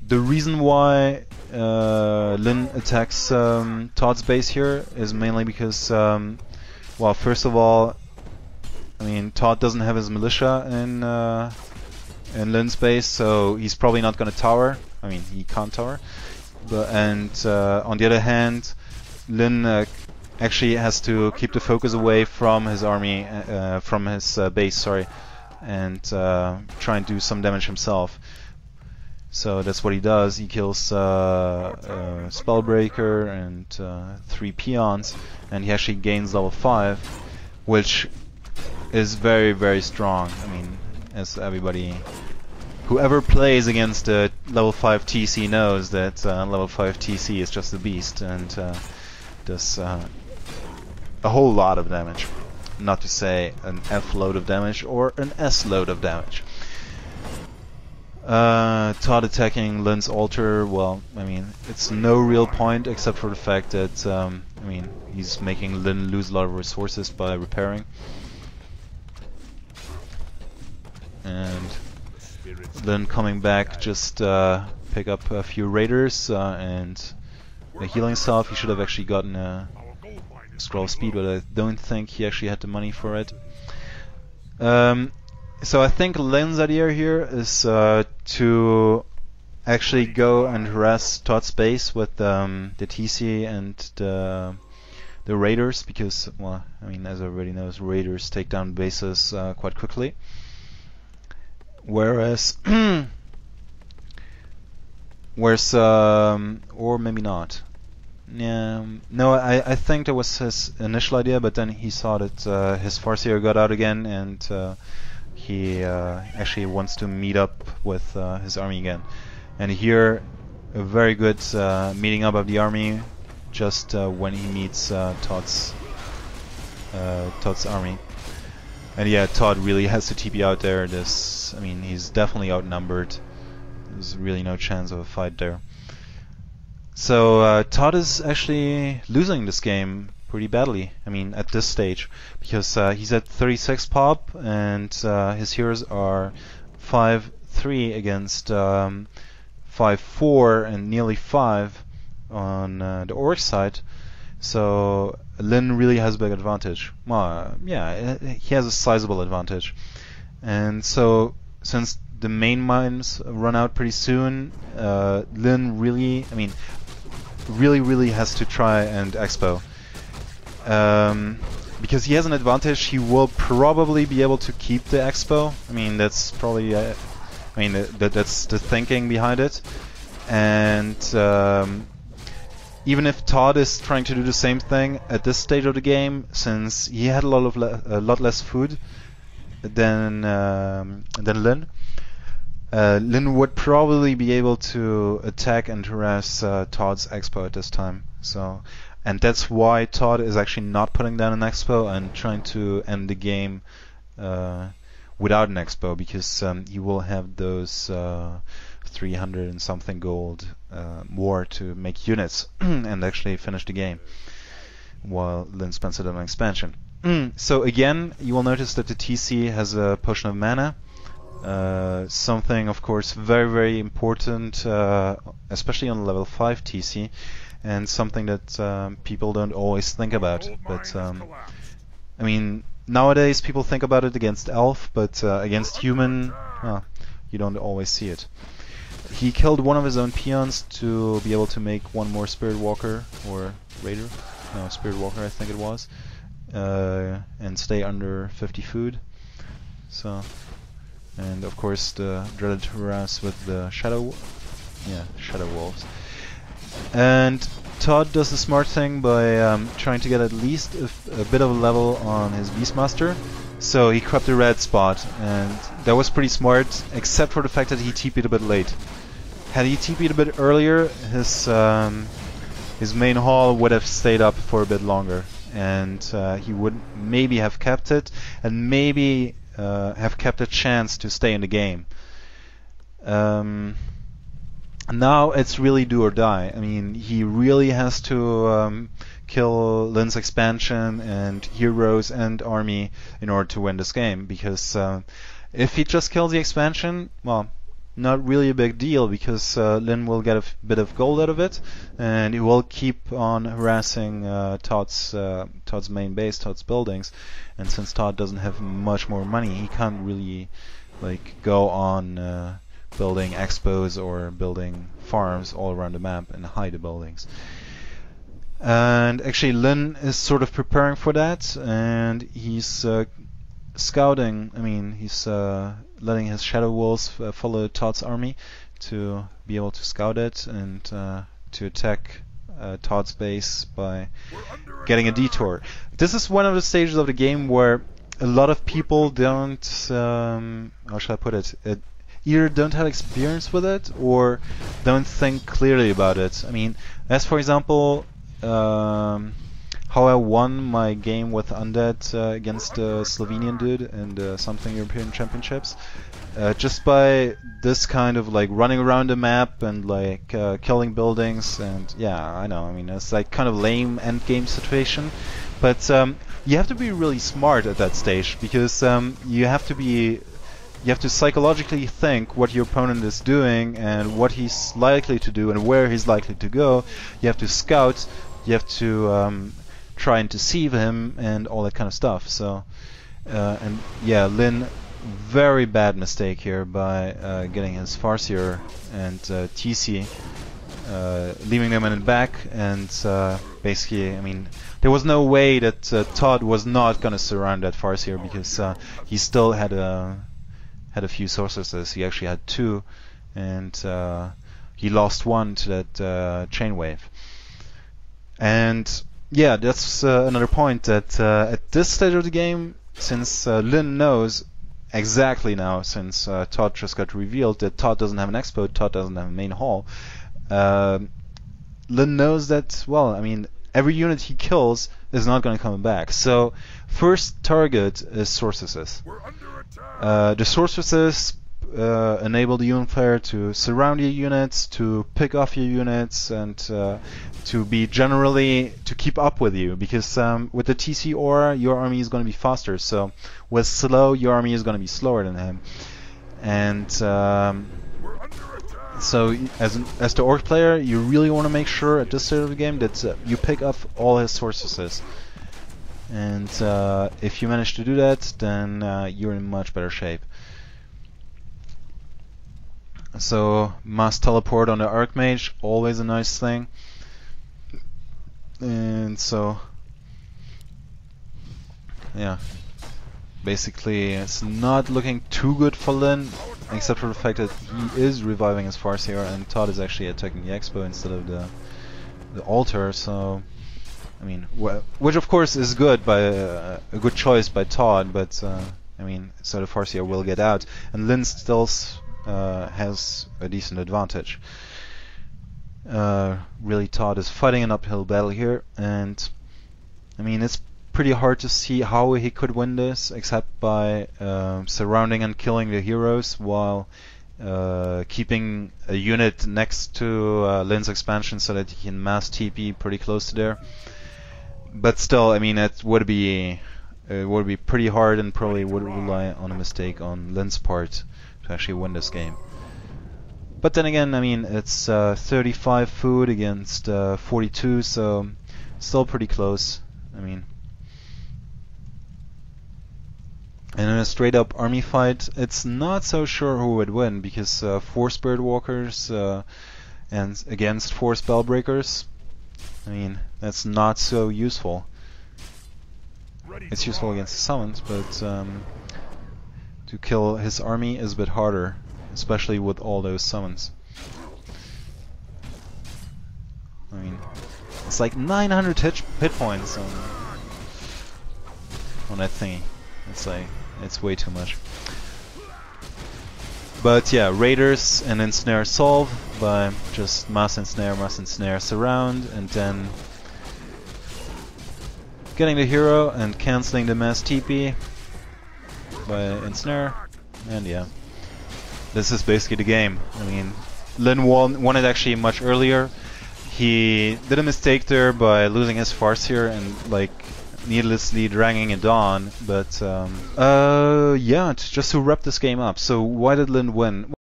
The reason why Lin attacks Todd's base here is mainly because, well, first of all, I mean, Todd doesn't have his militia in Lin's base, so he's probably not going to tower. I mean, he can't tower. But on the other hand, Lin actually has to keep the focus away from his army, from his base, sorry, and try and do some damage himself. So that's what he does. He kills Spellbreaker and 3 peons, and he actually gains level 5, which is very, very strong. I mean, as everybody, whoever plays against a level 5 TC knows that level 5 TC is just a beast and does a whole lot of damage. Not to say an F load of damage or an S load of damage. Todd attacking Lin's altar, well, I mean, it's no real point except for the fact that, I mean, he's making Lin lose a lot of resources by repairing. And Lin coming back, just pick up a few raiders and heal himself. He should have actually gotten a scroll speed, but I don't think he actually had the money for it. So I think Lin's idea here is to actually go and harass Todd's base with the TC and the raiders, because, well, I mean, as everybody knows, raiders take down bases quite quickly. Whereas, or maybe not. Yeah, no, I think that was his initial idea, but then he saw that his Farseer got out again, and he actually wants to meet up with his army again. And here, a very good meeting up of the army just when he meets Todd's army. And yeah, Todd really has to TP out there. I mean, he's definitely outnumbered. There's really no chance of a fight there. So Todd is actually losing this game pretty badly, I mean, at this stage, because he's at 36 pop and his heroes are 5-3 against 5-4 and nearly 5 on the orc side. So Lin really has a big advantage. Well, yeah, he has a sizable advantage. And so, since the main mines run out pretty soon, Lin really, I mean, really has to try and expo. Because he has an advantage, he will probably be able to keep the expo. I mean, that's probably, I mean, that's the thinking behind it. And even if Todd is trying to do the same thing at this stage of the game, since he had a lot less food than Lin, Lin would probably be able to attack and harass Todd's expo at this time. So, and that's why Todd is actually not putting down an expo and trying to end the game without an expo, because he will have those 300 and something gold more to make units and actually finish the game, while Lin spends it on expansion. So again, you will notice that the TC has a potion of mana. Something, of course, very important, especially on level 5 TC, and something that people don't always think about. But I mean, nowadays people think about it against elf, but against human, you don't always see it. He killed one of his own peons to be able to make one more Spirit Walker or Raider, no, Spirit Walker I think it was, and stay under 50 food. So. And of course the dreaded harass with the shadow wolves. And Todd does the smart thing by trying to get at least a bit of a level on his Beastmaster. So he crept a red spot, and that was pretty smart, except for the fact that he TP'd a bit late. Had he TP'd a bit earlier, his main hall would have stayed up for a bit longer, and he would maybe have kept it, and maybe have kept a chance to stay in the game. Now it's really do or die. I mean, he really has to kill Lin's expansion and heroes and army in order to win this game, because if he just kills the expansion, well, not really a big deal because Lin will get a bit of gold out of it, and he will keep on harassing Todd's main base, Todd's buildings. And since Todd doesn't have much more money, he can't really like go on building expos or building farms all around the map and hide the buildings. And actually Lin is sort of preparing for that, and he's scouting. I mean, he's letting his shadow wolves follow Todd's army to be able to scout it and to attack Todd's base by getting a detour. This is one of the stages of the game where a lot of people don't, how shall I put it, either don't have experience with it or don't think clearly about it. I mean, as for example, how I won my game with Undead against a Slovenian dude in the Something European Championships, just by this kind of like running around the map and like killing buildings. And yeah, I know, I mean, it's like kind of lame end game situation, but you have to be really smart at that stage, because you have to psychologically think what your opponent is doing and what he's likely to do and where he's likely to go. You have to scout, you have to try and deceive him and all that kind of stuff. So and yeah, Lin, very bad mistake here by getting his Farseer and TC, leaving them in the back, and basically, I mean, there was no way that Todd was not going to surround that Farseer, because he still had a few sorceresses. He actually had 2, and he lost 1 to that chain wave. And yeah, that's another point, that at this stage of the game, since Lin knows exactly now, since Todd just got revealed that Todd doesn't have an expo, Todd doesn't have a main hall, Lin knows that, well, I mean, every unit he kills is not going to come back. So first target is sorceresses. The sorceresses enable the unit player to surround your units, to pick off your units, and to be generally to keep up with you, because with the TC aura your army is going to be faster, so with slow your army is going to be slower than him. And so as the orc player, you really want to make sure at this stage of the game that you pick up all his sorceresses. And if you manage to do that, then you're in much better shape. So mass teleport on the Archmage, always a nice thing. And so yeah, basically it's not looking too good for Lin, except for the fact that he is reviving his Farseer and Todd is actually attacking the Expo instead of the altar. So I mean, which of course is good, by a good choice by Todd, but I mean, so the Farseer will get out, and Lin still has a decent advantage. Really, Todd is fighting an uphill battle here, and I mean, it's pretty hard to see how he could win this, except by surrounding and killing the heroes while keeping a unit next to Lin's expansion so that he can mass TP pretty close to there. But still, I mean, it would be pretty hard, and probably would rely on a mistake on Lin's part to actually win this game. But then again, I mean, it's 35 food against 42, so still pretty close. I mean, and in a straight up army fight, it's not so sure who would win, because 4 Spirit Walkers and against 4 Spellbreakers, I mean, that's not so useful. It's useful against the summons, but to kill his army is a bit harder, especially with all those summons. I mean, it's like 900 hit points on that thingy. It's like, it's way too much. But yeah, Raiders and Ensnare solve by just mass ensnare, surround, and then getting the hero and cancelling the mass TP by ensnare, and yeah, this is basically the game. I mean, Lin won it actually much earlier. He did a mistake there by losing his Farseer and like needlessly dragging it on, but yeah, just to wrap this game up. So why did Lin win?